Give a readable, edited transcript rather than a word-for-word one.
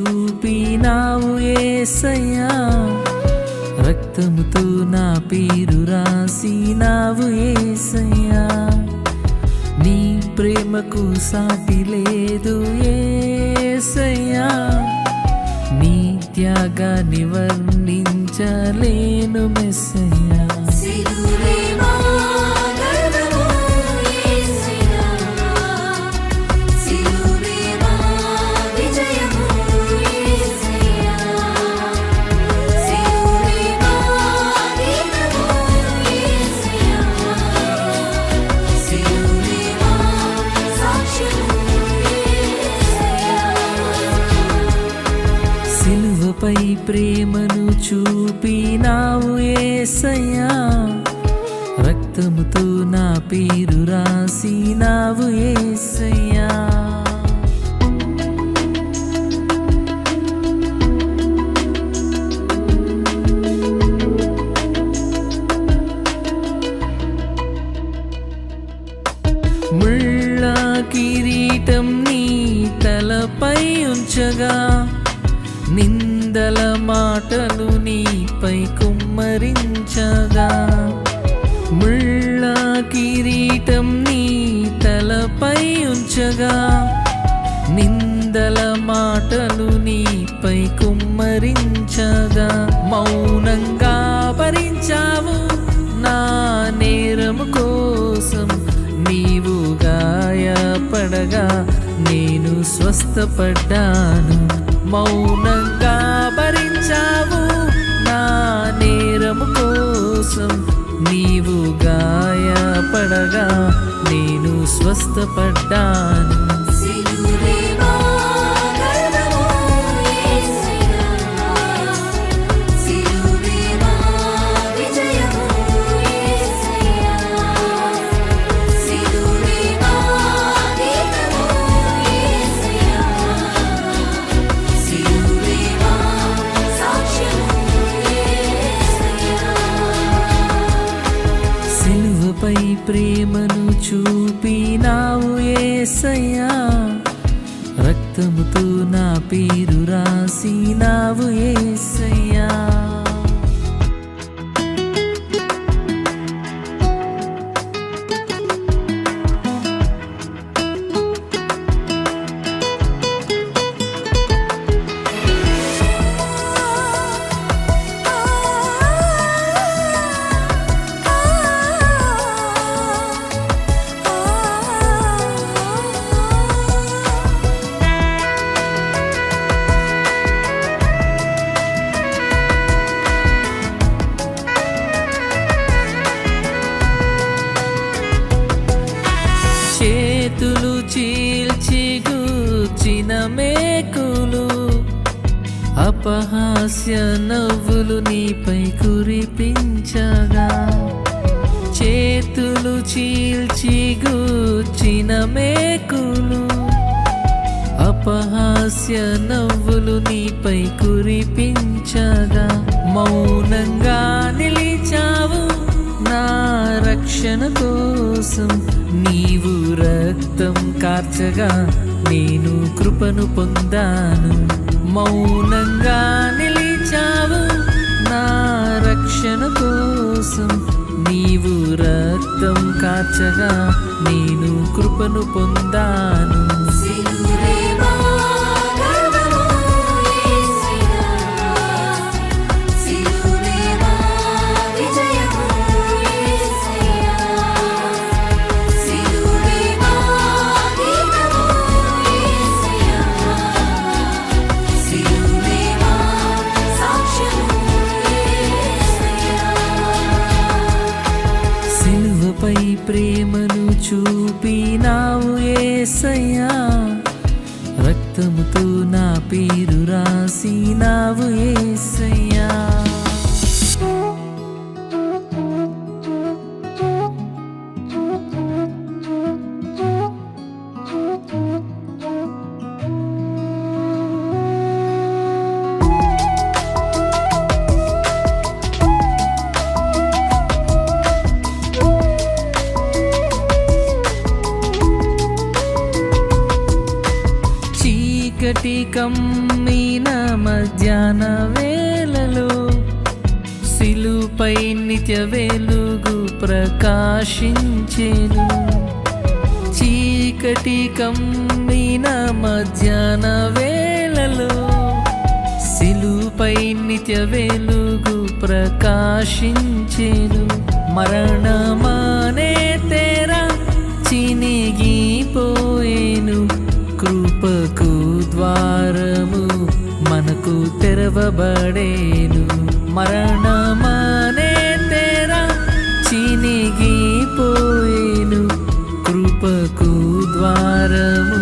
చూపినావు యేసయ్యా, రక్తముతో నా పేరు రాసినావు యేసయ్యా. నీ ప్రేమకు సాటి లేదు యేసయ్యా, నీ త్యాగాన్ని వర్ణించలేను మెస్సయ్యా. సిలువపై ప్రేమను చూపినావు యేసయ్యా, రక్తముతో నా పేరు రాసినావు యేసయ్యా. ముళ్ళ కిరీటం నీ తలపై ఉంచగా, నిందల మాటలు నీపై కుమ్మరించగా. ముళ్ళ కిరీటం నీ తలపై ఉంచగా, నిందల మాటలు నీపై కుమ్మరించగా. మౌనంగా భరించావు నా నేరము కోసం, నీవు గాయపడగా నేను స్వస్థపడ్డాను. మౌనంగా భరించావు నా నేరము కోసం, నీవు గాయపడగా నేను స్వస్థపడ్డాను. సిలువపై ప్రేమను చూపినావు యేసయ్యా, రక్తముతో నా పేరు రాసినావు యేసయ్యా. చేతులు చీల్చి గూర్చిన మేకులు, అపహాస్య నవ్వులు నీపై కురిపించగా. చేతులు చీల్చి గూర్చిన మేకులు, అపహాస్య నవ్వులు నీపై కురిపించగా. మౌనంగా నిలిచావు నా రక్షణ కోసం, నీవు రక్తం కార్చగా నేను కృపను పొందాను. మౌనంగా నిలిచావు నా రక్షణ కోసం, నీవు రక్తం కార్చగా నేను కృపను పొందాను. సిలువపై ప్రేమను చూపినావు యేసయ్యా, రక్తముతో నా పేరు రాసినావు యేసయ్యా. చీకటి కమ్మ కమ్మిన మధ్యాహ్న వేళలో సిలుపై నిత్య వెలుగు ప్రకాశించెను. చీకటి కమ్మిన మధ్యాహ్న వేళలో సిలుపై నిత్య వెలుగు ప్రకాశించెను. మరణమానే తెరా చినిగిపోయేను, కృపకు ద్వారము మనకు తెరవబడేను. మరణమానే తెరా చినిగిపోయేను, కృపకు ద్వారము